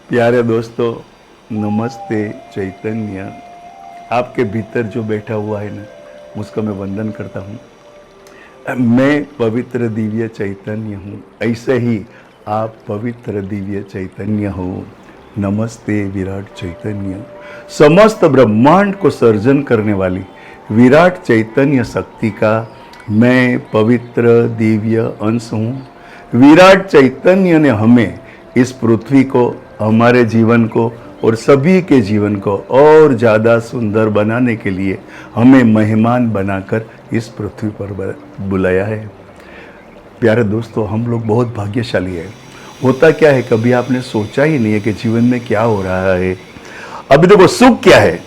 प्यारे दोस्तों, नमस्ते। चैतन्य आपके भीतर जो बैठा हुआ है ना, उसका मैं वंदन करता हूँ। मैं पवित्र दिव्य चैतन्य हूँ, ऐसे ही आप पवित्र दिव्य चैतन्य हो। नमस्ते विराट चैतन्य, समस्त ब्रह्मांड को सर्जन करने वाली विराट चैतन्य शक्ति का मैं पवित्र दिव्य अंश हूँ। विराट चैतन्य ने हमें इस पृथ्वी को, हमारे जीवन को और सभी के जीवन को और ज़्यादा सुंदर बनाने के लिए हमें मेहमान बनाकर इस पृथ्वी पर बुलाया है। प्यारे दोस्तों, हम लोग बहुत भाग्यशाली है। होता क्या है, कभी आपने सोचा ही नहीं है कि जीवन में क्या हो रहा है। अभी देखो, सुख क्या है?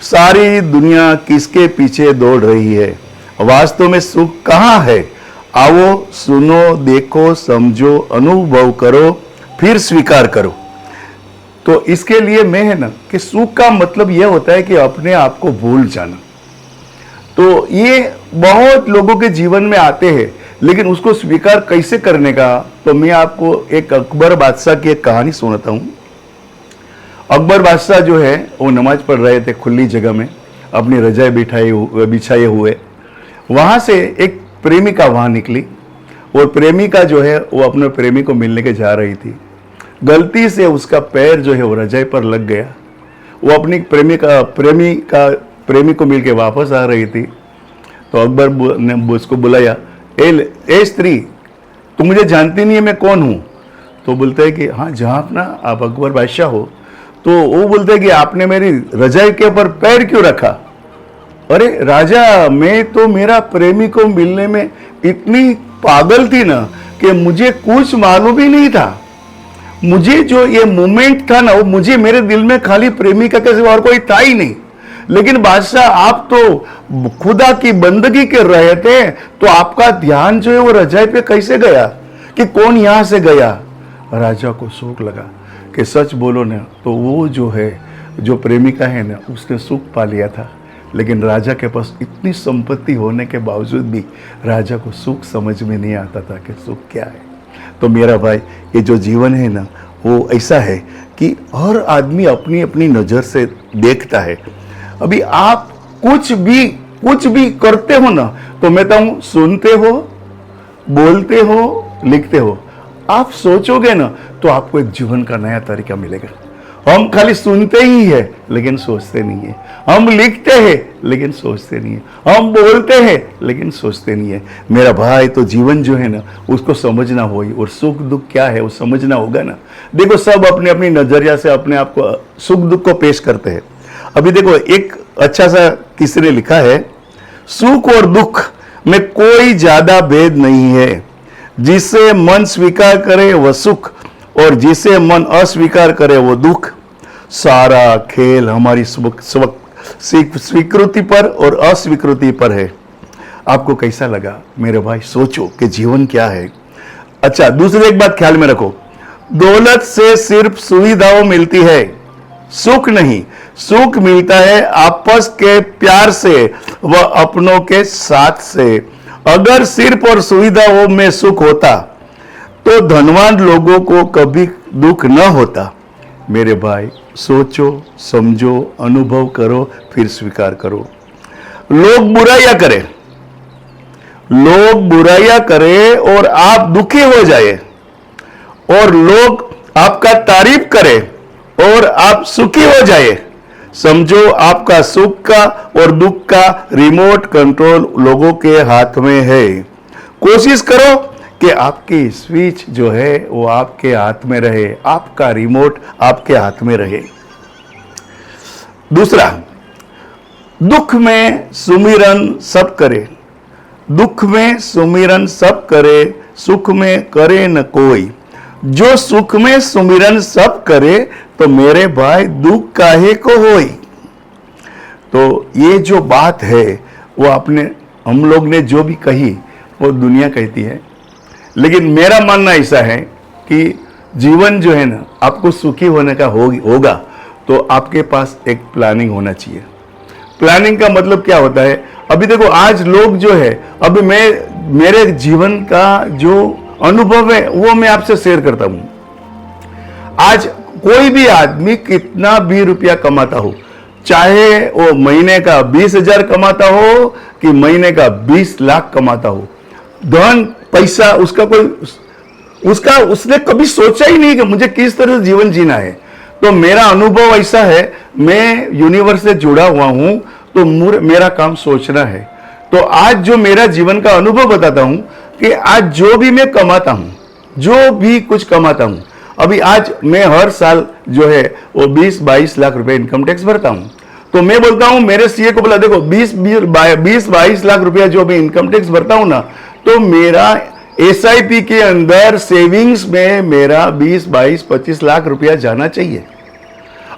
सारी दुनिया किसके पीछे दौड़ रही है? वास्तव में सुख कहाँ है? आओ, सुनो, देखो, समझो, अनुभव करो, फिर स्वीकार करो। तो इसके लिए मैं है ना कि सुख का मतलब यह होता है कि अपने आप को भूल जाना। तो ये बहुत लोगों के जीवन में आते हैं, लेकिन उसको स्वीकार कैसे करने का, तो मैं आपको एक अकबर बादशाह की एक कहानी सुनाता हूँ। अकबर बादशाह जो है वो नमाज पढ़ रहे थे खुली जगह में, अपनी रजाई बिछाए हुए। वहां से एक प्रेमिका वहां निकली और प्रेमिका जो है वो अपने प्रेमी को मिलने के जा रही थी। गलती से उसका पैर जो है वो रजाई पर लग गया। वो अपनी प्रेमी को मिलके वापस आ रही थी। तो अकबर ने उसको बुलाया, ए स्त्री, तुम मुझे जानती नहीं है, मैं कौन हूँ? तो बोलते हैं कि हाँ जहाँ ना आप अकबर बादशाह हो। तो वो बोलते हैं कि आपने मेरी रजाई के ऊपर पैर क्यों रखा? अरे राजा, मैं तो मेरा प्रेमी को मिलने में इतनी पागल थी ना कि मुझे कुछ मालूम ही नहीं था। मुझे जो ये मोमेंट था ना, वो मुझे मेरे दिल में खाली प्रेमिका के सिवा और कोई था ही नहीं। लेकिन बादशाह, आप तो खुदा की बंदगी कर रहे थे, तो आपका ध्यान जो है वो रजाई पे कैसे गया कि कौन यहां से गया? राजा को शौक लगा कि सच बोलो ना, तो वो जो है, जो प्रेमिका है ना, उसने सुख पा लिया था। लेकिन राजा के पास इतनी संपत्ति होने के बावजूद भी राजा को सुख समझ में नहीं आता था कि सुख क्या है। तो मेरा भाई, ये जो जीवन है ना, वो ऐसा है कि हर आदमी अपनी अपनी नज़र से देखता है। अभी आप कुछ भी करते हो ना, तो मैं कहूँ सुनते हो, बोलते हो, लिखते हो, आप सोचोगे ना तो आपको एक जीवन का नया तरीका मिलेगा। हम खाली सुनते ही है लेकिन सोचते नहीं है, हम लिखते हैं लेकिन सोचते नहीं है, हम बोलते हैं लेकिन सोचते नहीं है। मेरा भाई, तो जीवन जो है ना उसको समझना होगी, और सुख दुख क्या है वो समझना होगा ना। देखो, सब अपने अपनी नजरिया से अपने आप को सुख दुख को पेश करते हैं। अभी देखो, एक अच्छा सा किसी ने लिखा है, सुख और दुख में कोई ज्यादा भेद नहीं है। जिसे मन स्वीकार करे वह सुख, और जिसे मन अस्वीकार करे वो दुख। सारा खेल हमारी स्वीकृति पर और अस्वीकृति पर है। आपको कैसा लगा मेरे भाई? सोचो कि जीवन क्या है। अच्छा, दूसरी एक बात ख्याल में रखो, दौलत से सिर्फ सुविधाओं मिलती है, सुख नहीं। सुख मिलता है आपस के प्यार से व अपनों के साथ से। अगर सिर्फ और सुविधाओं में सुख होता तो धनवान लोगों को कभी दुख न होता। मेरे भाई, सोचो, समझो, अनुभव करो, फिर स्वीकार करो। लोग बुराइयां करें और आप दुखी हो जाए, और लोग आपका तारीफ करें और आप सुखी हो जाए। समझो, आपका सुख का और दुख का रिमोट कंट्रोल लोगों के हाथ में है। कोशिश करो कि आपकी स्विच जो है वो आपके हाथ में रहे, आपका रिमोट आपके हाथ में रहे। दूसरा, दुख में सुमिरन सब करे, दुख में सुमिरन सब करे, सुख में करे न कोई। जो सुख में सुमिरन सब करे, तो मेरे भाई दुख काहे को होई। तो ये जो बात है वो हम लोग ने जो भी कही वो दुनिया कहती है, लेकिन मेरा मानना ऐसा है कि जीवन जो है ना, आपको सुखी होने का होगा तो आपके पास एक प्लानिंग होना चाहिए। प्लानिंग का मतलब क्या होता है? अभी देखो, आज लोग जो है, अभी मेरे जीवन का जो अनुभव है वो मैं आपसे शेयर करता हूं। आज कोई भी आदमी कितना भी रुपया कमाता हो, चाहे वो महीने का 20,000 कमाता हो कि महीने का 20 लाख कमाता हो, धन पैसा उसका उसने कभी सोचा ही नहीं कि मुझे किस तरह से जीवन जीना है। तो मेरा अनुभव ऐसा है, मैं यूनिवर्स से जुड़ा हुआ हूं, तो मेरा काम सोचना है। तो आज जो मेरा जीवन का अनुभव बताता हूं कि आज जो भी मैं कमाता हूं, जो भी कुछ कमाता हूं, अभी आज मैं हर साल जो है वो 20-22 लाख रुपए इनकम टैक्स भरता हूं। तो मैं बोलता हूं मेरे सीए को बोला, देखो 20-22 लाख रुपया जो मैं इनकम टैक्स भरता हूं ना, तो मेरा एसआईपी के अंदर सेविंग्स में मेरा 20-22-25 लाख रुपया जाना चाहिए।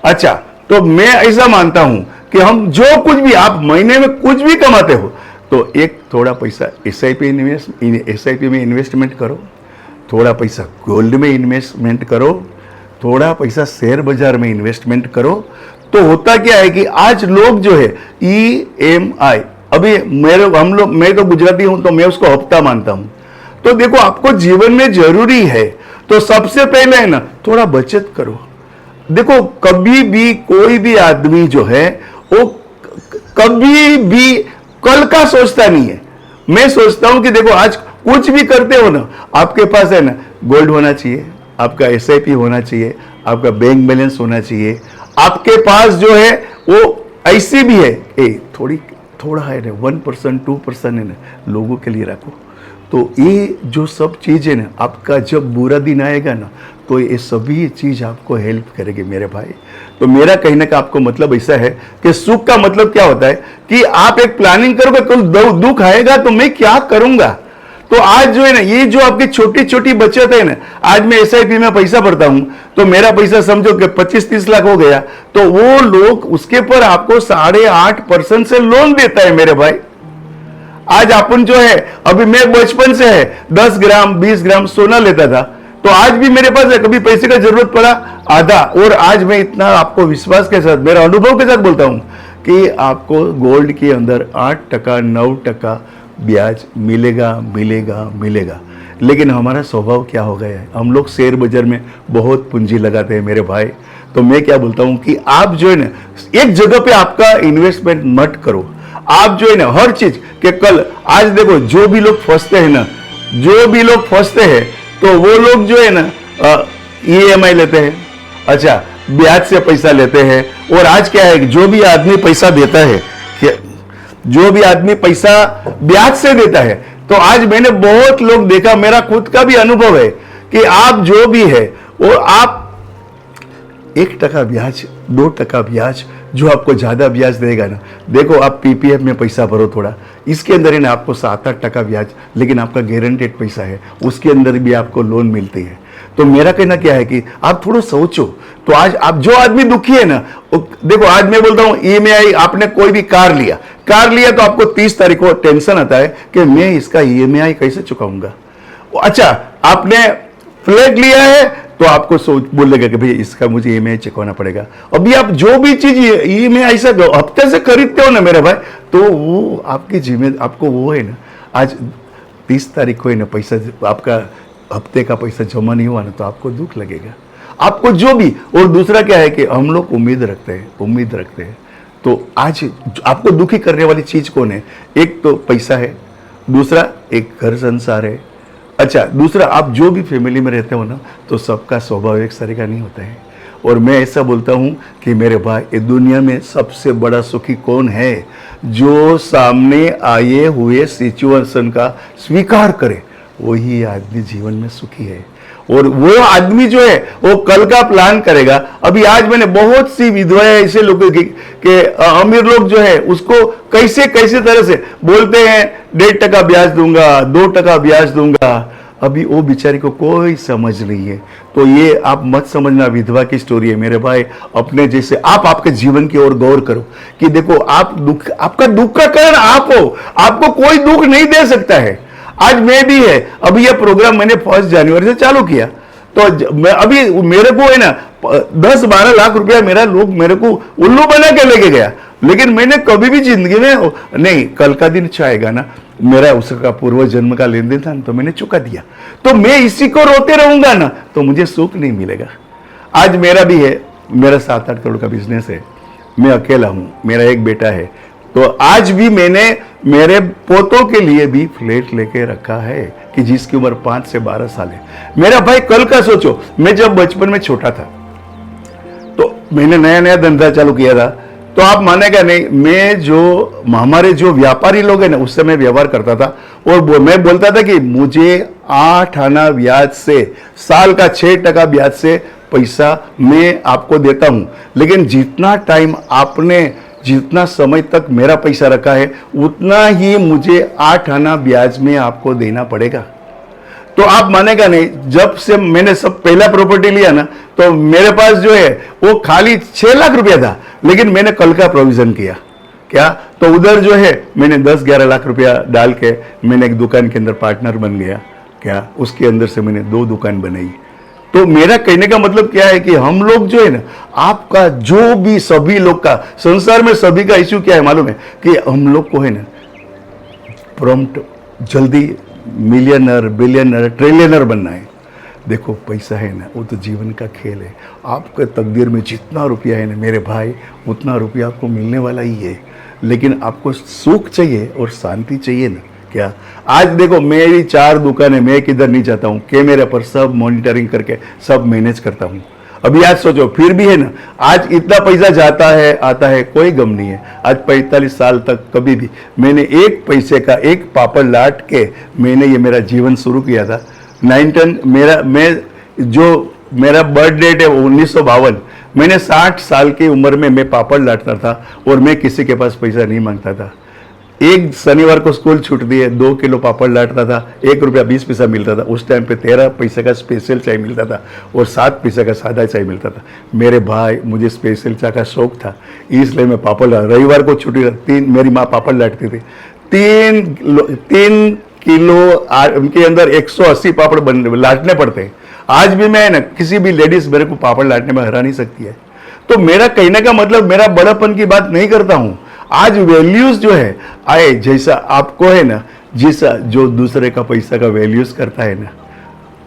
अच्छा, तो मैं ऐसा मानता हूं कि हम जो कुछ भी आप महीने में कुछ भी कमाते हो, तो एक थोड़ा पैसा एसआईपी में इन्वेस्टमेंट करो, थोड़ा पैसा गोल्ड में इन्वेस्टमेंट करो, थोड़ा पैसा शेयर बाजार में इन्वेस्टमेंट करो। तो होता क्या है कि आज लोग जो है ईएमआई, अभी मैं तो गुजराती हूं तो मैं उसको हफ्ता मानता हूं। तो देखो आपको जीवन में जरूरी है, तो सबसे पहले है ना थोड़ा बचत करो। देखो कभी भी कोई भी आदमी जो है वो कभी भी कल का सोचता नहीं है। मैं सोचता हूं कि देखो आज कुछ भी करते हो ना, आपके पास है ना गोल्ड होना चाहिए, आपका एसआईपी होना चाहिए, आपका बैंक बैलेंस होना चाहिए, आपके पास जो है वो ऐसी भी है थोड़ा है ना 1% 2% है ना लोगों के लिए रखो। तो ये जो सब चीज़ है ना, आपका जब बुरा दिन आएगा ना, तो ये सभी चीज़ आपको हेल्प करेगी मेरे भाई। तो मेरा कहने का आपको मतलब ऐसा है कि सुख का मतलब क्या होता है कि आप एक प्लानिंग करोगे, कल दुख आएगा तो मैं क्या करूंगा। तो आज जो है ना ये जो आपकी छोटी छोटी बचत है ना, आज मैं एसआईपी में पैसा भरता हूं, तो मेरा पैसा समझो कि 25-30 लाख हो गया, तो वो लोग उसके पर आपको 8.5% से लोन देता है मेरे भाई। आज अपन जो है, अभी मैं बचपन से है 10 ग्राम 20 ग्राम सोना लेता था, तो आज भी मेरे पास है, कभी पैसे का जरूरत पड़ा आधा। और आज मैं इतना आपको विश्वास के साथ, मेरा अनुभव के साथ बोलता हूं कि आपको गोल्ड के अंदर 8% 9% ब्याज मिलेगा मिलेगा मिलेगा। लेकिन हमारा स्वभाव क्या हो गया है, हम लोग शेयर बाजार में बहुत पूंजी लगाते हैं मेरे भाई। तो मैं क्या बोलता हूं कि आप जो है ना एक जगह पे आपका इन्वेस्टमेंट मत करो। आप जो है ना हर चीज के कल, आज देखो जो भी लोग फंसते हैं ना, जो भी लोग फंसते हैं, तो वो लोग जो है ना ईएमआई लेते हैं, अच्छा ब्याज से पैसा लेते हैं। और आज क्या है कि जो भी आदमी पैसा देता है, जो भी आदमी पैसा ब्याज से देता है, तो आज मैंने बहुत लोग देखा, मेरा खुद का भी अनुभव है कि आप जो भी है वो आप 1% ब्याज 2% ब्याज, जो आपको ज्यादा ब्याज देगा ना, देखो आप पीपीएफ में पैसा भरो थोड़ा, इसके अंदर है ना आपको 7-8% ब्याज, लेकिन आपका गारंटेड पैसा है, उसके अंदर भी आपको लोन मिलती है। तो मेरा कहना क्या है कि आप थोड़ा सोचो। तो आज आप जो आदमी दुखी है ना, देखो आज मैं बोलता हूं ईएमआई, आपने कोई भी कार लिया तो आपको 30 तारीख को टेंशन आता है कि मैं इसका ईएमआई कैसे चुकाऊंगा। अच्छा आपने फ्लैट लिया है तो आपको सोच बोलेगा कि भाई इसका मुझे ईएमआई चुकाना पड़ेगा। अभी आप जो भी चीज ईएमआई ऐसा हफ्ते से खरीदते हो ना मेरे भाई, तो वो आपकी जिम्मेदारी, आपको वो है ना, आज 30 तारीख को है ना पैसा, आपका हफ्ते का पैसा जमा नहीं हुआ ना, तो आपको दुख लगेगा, आपको जो भी। और दूसरा क्या है कि हम लोग उम्मीद रखते हैं। तो आज आपको दुखी करने वाली चीज कौन है? एक तो पैसा है, दूसरा एक घर संसार है, अच्छा दूसरा आप जो भी फैमिली में रहते हो ना, तो सबका स्वभाव एक तरह का नहीं होता है। और मैं ऐसा बोलता हूं कि मेरे भाई, ये दुनिया में सबसे बड़ा सुखी कौन है? जो सामने आए हुए सिचुएशन का स्वीकार करे, वही आदमी जीवन में सुखी है। और वो आदमी जो है वो कल का प्लान करेगा। अभी आज मैंने बहुत सी विधवाएं ऐसे लोगों की कि अमीर लोग जो है उसको कैसे तरह से बोलते हैं 1.5% ब्याज दूंगा, 2% ब्याज दूंगा। अभी वो बेचारी को कोई समझ नहीं है। तो ये आप मत समझना विधवा की स्टोरी है मेरे भाई। अपने जैसे आप आपके जीवन की ओर गौर करो कि देखो आप दुख, आपका दुख का कारण आप हो, आपको कोई दुख नहीं दे सकता है। आज मैं भी है, अभी ये प्रोग्राम मैंने 1 जनवरी से चालू किया, तो मैं अभी मेरे को है ना 10-12 लाख रुपया मेरा लोग मेरे को उल्लू बना के लेके गया। लेकिन मैंने कभी भी जिंदगी में नहीं, कल का दिन चाहेगा ना, मेरा उसका पूर्व जन्म का लेन देन था ना, तो मैंने चुका दिया। तो मैं इसी को रोते रहूंगा ना, तो मुझे सुख नहीं मिलेगा। आज मेरा भी है, मेरा 7-8 करोड़ का बिजनेस है, मैं अकेला हूँ, मेरा एक बेटा है, तो आज भी मैंने मेरे पोतों के लिए भी फ्लैट लेके रखा है कि जिसकी उम्र 5 से 12 साल है। मेरा भाई कल का सोचो, मैं जब बचपन में छोटा था तो मैंने नया नया धंधा चालू किया था, तो आप मानेगा नहीं, मैं जो हमारे जो व्यापारी लोग हैं ना, उससे मैं व्यवहार करता था और मैं बोलता था कि मुझे 8 आना ब्याज से, साल का 6% ब्याज से पैसा मैं आपको देता हूं, लेकिन जितना टाइम आपने, जितना समय तक मेरा पैसा रखा है, उतना ही मुझे 8 आना ब्याज में आपको देना पड़ेगा। तो आप मानेगा नहीं, जब से मैंने सब पहला प्रॉपर्टी लिया ना, तो मेरे पास जो है वो खाली 6 लाख रुपया था, लेकिन मैंने कल का प्रोविजन किया क्या, तो उधर जो है मैंने 10-11 लाख रुपया डाल के मैंने एक दुकान के अंदर पार्टनर बन गया क्या, उसके अंदर से मैंने 2 दुकान बनाई। तो मेरा कहने का मतलब क्या है कि हम लोग जो है ना, आपका जो भी, सभी लोग का, संसार में सभी का इश्यू क्या है मालूम है, कि हम लोग को है ना प्रॉम्प्ट जल्दी मिलियनर, बिलियनर, ट्रिलियनर बनना है। देखो पैसा है ना, वो तो जीवन का खेल है। आपके तकदीर में जितना रुपया है ना मेरे भाई, उतना रुपया आपको मिलने वाला ही है, लेकिन आपको सुख चाहिए और शांति चाहिए ना। क्या आज देखो मेरी 4 दुकानें, मैं किधर नहीं जाता हूँ, कैमरे पर सब मॉनिटरिंग करके सब मैनेज करता हूँ। अभी आज सोचो, फिर भी है ना, आज इतना पैसा जाता है आता है, कोई गम नहीं है। आज 45 साल तक कभी भी मैंने एक पैसे का एक पापड़ लाट के मैंने ये मेरा जीवन शुरू किया था। 19 मेरा बर्थ डेट है 1952, मैंने 60 साल की उम्र में मैं पापड़ लाटता था और मैं किसी के पास पैसा नहीं मांगता था। एक शनिवार को स्कूल छूटती है, 2 किलो पापड़ लाटता था, 1 रुपया 20 पैसा मिलता था। उस टाइम पे 13 पैसे का स्पेशल चाय मिलता था और 7 पैसे का सादा चाय मिलता था। मेरे भाई, मुझे स्पेशल चाय का शौक था, इसलिए मैं पापड़ रविवार को छुट्टी, मेरी माँ पापड़ लाटती थी, 3 किलो उनके अंदर 180 पापड़ लाटने पड़ते हैं। आज भी मैं ना, किसी भी लेडीज मेरे को पापड़ लाटने में हरा नहीं सकती है। तो मेरा कहने का मतलब, मेरा बड़ापन की बात नहीं करता हूं। आज वैल्यूज जो है आए, जैसा आपको है ना, जैसा जो दूसरे का पैसा का वैल्यूज करता है ना,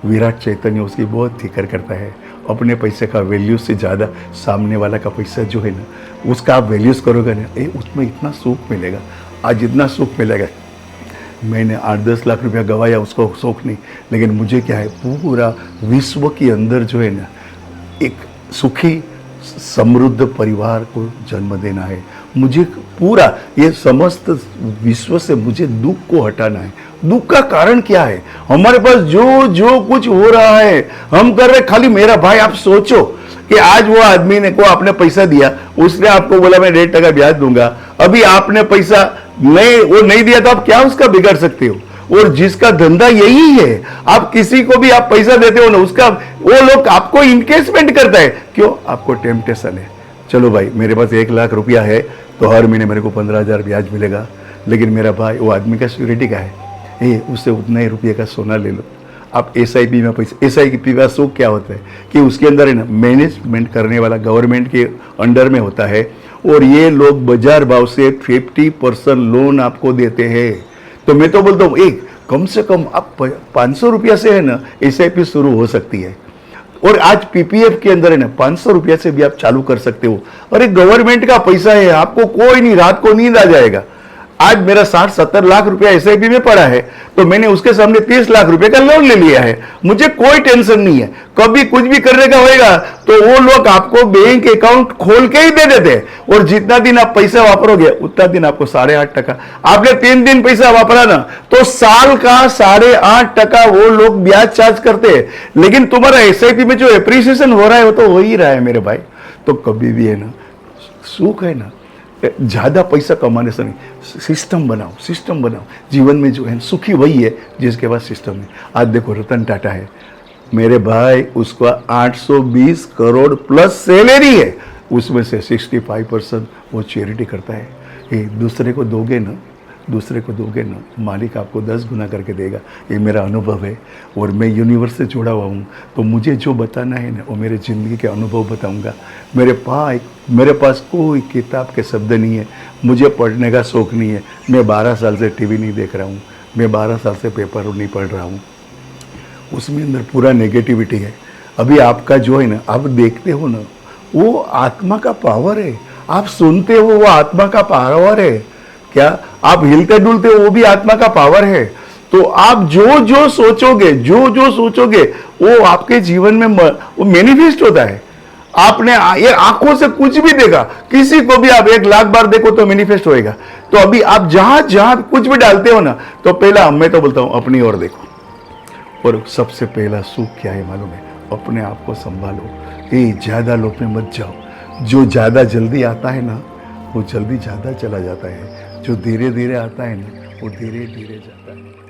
विराट चैतन्य उसकी बहुत फिक्र करता है। अपने पैसे का वैल्यूज से ज़्यादा सामने वाला का पैसा जो है ना, उसका आप वैल्यूज करोगे ना, उसमें इतना सुख मिलेगा। आज इतना सुख मिलेगा, मैंने 8-10 लाख रुपया गवाया, उसको शौक नहीं, लेकिन मुझे क्या है, पूरा विश्व के अंदर जो है ना, एक सुखी समृद्ध परिवार को जन्म देना है। मुझे पूरा ये समस्त विश्व से मुझे दुख को हटाना है। दुख का कारण क्या है? हमारे पास जो कुछ हो रहा है हम कर रहे, खाली मेरा भाई आप सोचो कि आज वो आदमी ने को आपने पैसा दिया, उसने आपको बोला मैं 1.5% ब्याज दूंगा, अभी आपने पैसा वो नहीं दिया, तो आप क्या उसका बिगाड़ सकते हो? और जिसका धंधा यही है, आप किसी को भी आप पैसा देते हो ना, उसका वो लोग आपको इनकेसमेंट करता है। क्यों? आपको टेम्पटेशन है। चलो भाई, मेरे पास 1 लाख रुपया है तो हर महीने मेरे को 15,000 ब्याज मिलेगा, लेकिन मेरा भाई, वो आदमी का सिक्योरिटी का है, उससे उतना ही रुपये का सोना ले लो। आप SIP में पैसा, SIP का सुख क्या होता है कि उसके अंदर है ना, मैनेजमेंट करने वाला गवर्नमेंट के अंडर में होता है, और ये लोग बाजार भाव से 50% लोन आपको देते हैं। तो मैं तो बोलता हूँ, एक कम से कम आप 500 रुपया से है ना SIP शुरू हो सकती है, और आज PPF के अंदर है ना 500 रुपया से भी आप चालू कर सकते हो। और एक गवर्नमेंट का पैसा है, आपको कोई नहीं, रात को नींद आ जाएगा। आज मेरा 60-70 लाख रुपया SIP में पड़ा है, तो मैंने उसके सामने 30 लाख रुपए का लोन ले लिया है। मुझे कोई टेंशन नहीं है, कभी कुछ भी करने का होएगा तो वो लोग आपको बैंक अकाउंट खोल के ही दे देते हैं, और जितना दिन आप पैसा वापरोगे उतना दिन आपको 8.5%। आपने 3 दिन पैसा वापरा ना, तो साल का 8.5% वो लोग ब्याज चार्ज करते हैं। लेकिन तुम्हारा SIP में जो एप्रिसिएशन हो रहा है वो तो हो ही रहा है मेरे भाई। तो कभी भी है ना, सुख है ना, ज़्यादा पैसा कमाने से नहीं, सिस्टम बनाओ। जीवन में जो है सुखी वही है जिसके पास सिस्टम है। आज देखो रतन टाटा है मेरे भाई, उसका 820 करोड़ प्लस सैलरी है, उसमें से 65% वो चैरिटी करता है। ये दूसरे को दोगे ना, मालिक आपको 10 गुना करके देगा। ये मेरा अनुभव है, और मैं यूनिवर्स से जुड़ा हुआ हूँ, तो मुझे जो बताना है ना, वो मेरे ज़िंदगी के अनुभव बताऊँगा। मेरे पास कोई किताब के शब्द नहीं है, मुझे पढ़ने का शौक़ नहीं है। मैं 12 साल से TV नहीं देख रहा हूँ, मैं 12 साल से पेपर नहीं पढ़ रहा हूँ, उसमें अंदर पूरा नेगेटिविटी है। अभी आपका जो है ना, आप देखते हो ना, वो आत्मा का पावर है। आप सुनते हो, वो आत्मा का पावर है। क्या आप हिलते डुलते हो, वो भी आत्मा का पावर है। तो आप जो जो सोचोगे, जो जो सोचोगे, वो आपके जीवन में वो मैनिफेस्ट होता है। आपने ये आंखों से कुछ भी देखा, किसी को भी आप 1,00,000 बार देखो तो मैनिफेस्ट होएगा। तो अभी आप जहां जहां कुछ भी डालते हो ना, तो पहला मैं तो बोलता हूं अपनी ओर देखो। और सबसे पहला सुख क्या है मालूम है? अपने आप को संभालो। ये ज्यादा लोभ में मत जाओ। जो ज्यादा जल्दी आता है ना, वो जल्दी ज्यादा चला जाता है। जो धीरे धीरे आता है ना, वो धीरे धीरे जाता है।